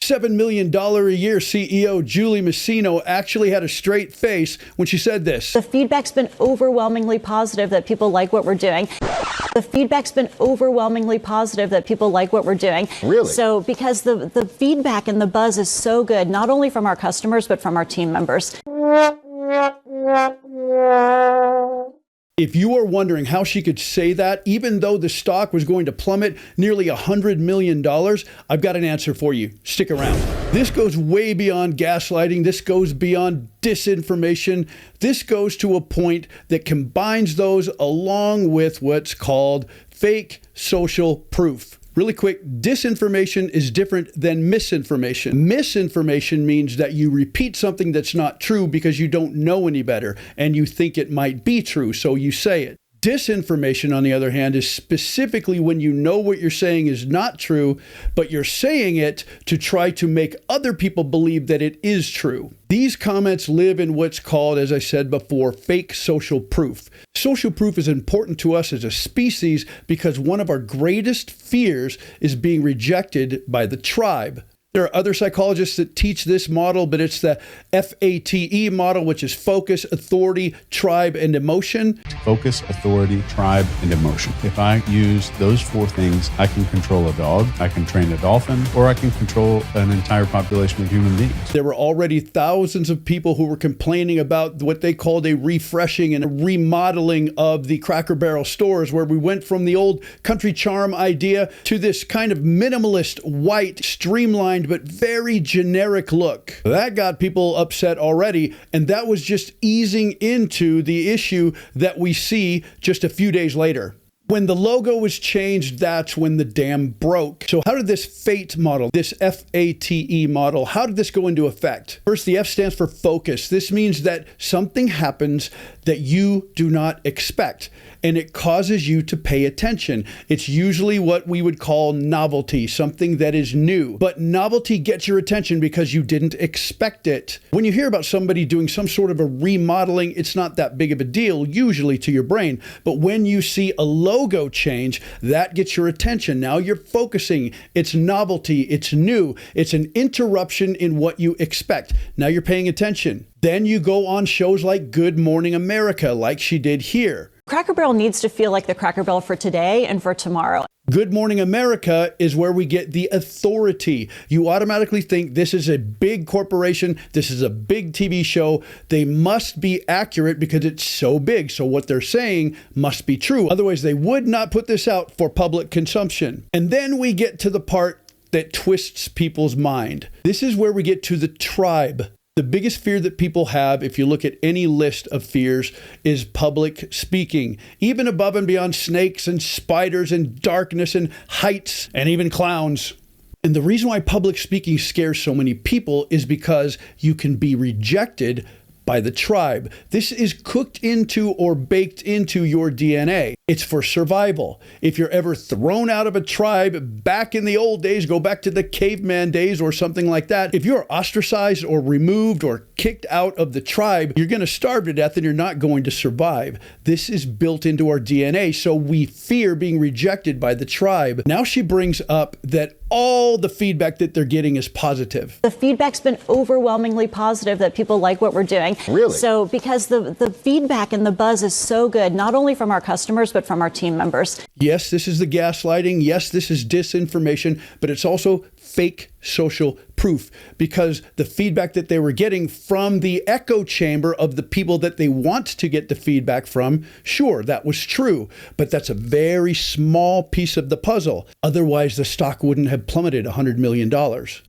$7 million a year CEO Julie Masino actually had a straight face when she said this. The feedback's been overwhelmingly positive that people like what we're doing. The feedback's been overwhelmingly positive that people like what we're doing. Really? So because the feedback and the buzz is so good, not only from our customers, but from our team members. If you are wondering how she could say that, even though the stock was going to plummet nearly $100 million, I've got an answer for you. Stick around. This goes way beyond gaslighting. This goes beyond disinformation. This goes to a point that combines those along with what's called fake social proof. Really quick, disinformation is different than misinformation. Misinformation means that you repeat something that's not true because you don't know any better and you think it might be true, so you say it. Disinformation, on the other hand, is specifically when you know what you're saying is not true, but you're saying it to try to make other people believe that it is true. These comments live in what's called, as I said before, fake social proof. Social proof is important to us as a species because one of our greatest fears is being rejected by the tribe. There are other psychologists that teach this model, but it's the FATE model, which is focus, authority, tribe, and emotion. Focus, authority, tribe, and emotion. If I use those four things, I can control a dog, I can train a dolphin, or I can control an entire population of human beings. There were already thousands of people who were complaining about what they called a refreshing and a remodeling of the Cracker Barrel stores, where we went from the old country charm idea to this kind of minimalist, white, streamlined, but very generic look. That got people upset already, and that was just easing into the issue that we see just a few days later. When the logo was changed, that's when the dam broke. So how did this FATE model, this FATE model, how did this go into effect? First, the F stands for focus. This means that something happens that you do not expect, and it causes you to pay attention. It's usually what we would call novelty, something that is new. But novelty gets your attention because you didn't expect it. When you hear about somebody doing some sort of a remodeling, it's not that big of a deal, usually to your brain. But when you see a logo change, that gets your attention. Now you're focusing. It's novelty. It's new. It's an interruption in what you expect. Now you're paying attention. Then you go on shows like Good Morning America, like she did here. Cracker Barrel needs to feel like the Cracker Barrel for today and for tomorrow. Good Morning America is where we get the authority. You automatically think this is a big corporation, this is a big TV show, they must be accurate because it's so big, so what they're saying must be true. Otherwise, they would not put this out for public consumption. And then we get to the part that twists people's mind. This is where we get to the tribe. The biggest fear that people have, if you look at any list of fears, is public speaking, even above and beyond snakes and spiders and darkness and heights and even clowns. And the reason why public speaking scares so many people is because you can be rejected by the tribe. This is cooked into or baked into your DNA. It's for survival. If you're ever thrown out of a tribe back in the old days, go back to the caveman days or something like that. If you're ostracized or removed or kicked out of the tribe, you're going to starve to death and you're not going to survive. This is built into our DNA, so we fear being rejected by the tribe. Now she brings up that all the feedback that they're getting is positive. The feedback's been overwhelmingly positive that people like what we're doing. Really? So because the feedback and the buzz is so good, not only from our customers, but from our team members. Yes, this is the gaslighting. Yes, this is disinformation, but it's also fake social proof because the feedback that they were getting from the echo chamber of the people that they want to get the feedback from, sure, that was true, but that's a very small piece of the puzzle. Otherwise, the stock wouldn't have plummeted $100 million.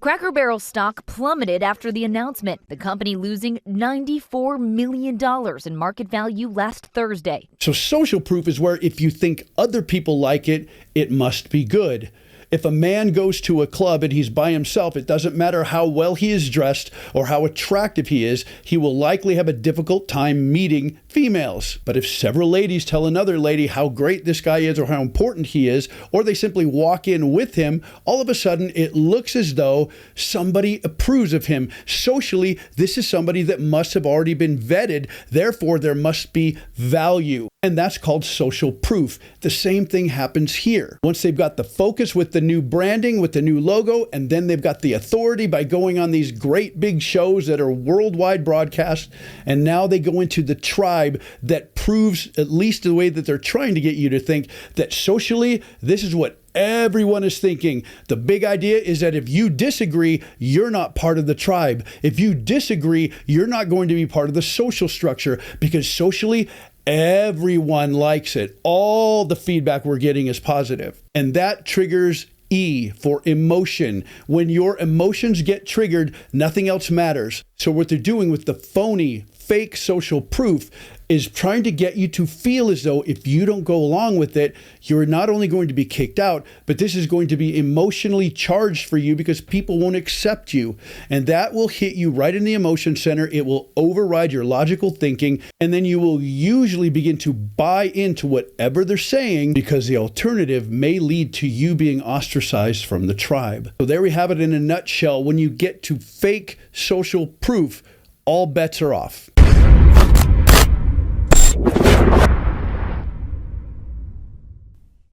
Cracker Barrel stock plummeted after the announcement, the company losing $94 million in market value last Thursday. So social proof is where if you think other people like it, it must be good. If a man goes to a club and he's by himself, it doesn't matter how well he is dressed or how attractive he is, he will likely have a difficult time meeting females. But if several ladies tell another lady how great this guy is or how important he is, or they simply walk in with him, all of a sudden it looks as though somebody approves of him. Socially, this is somebody that must have already been vetted. Therefore, there must be value. And that's called social proof. The same thing happens here. Once they've got the focus with the the new branding, with the new logo, and then they've got the authority by going on these great big shows that are worldwide broadcast. And now they go into the tribe that proves, at least the way that they're trying to get you to think, that socially, this is what everyone is thinking. The big idea is that if you disagree, you're not part of the tribe. If you disagree, you're not going to be part of the social structure, because socially, everyone likes it. All the feedback we're getting is positive. And that triggers E for emotion. When your emotions get triggered, nothing else matters. So what they're doing with the phony, fake social proof is trying to get you to feel as though if you don't go along with it, you're not only going to be kicked out, but this is going to be emotionally charged for you because people won't accept you. And that will hit you right in the emotion center. It will override your logical thinking. And then you will usually begin to buy into whatever they're saying, because the alternative may lead to you being ostracized from the tribe. So there we have it in a nutshell. When you get to fake social proof, all bets are off.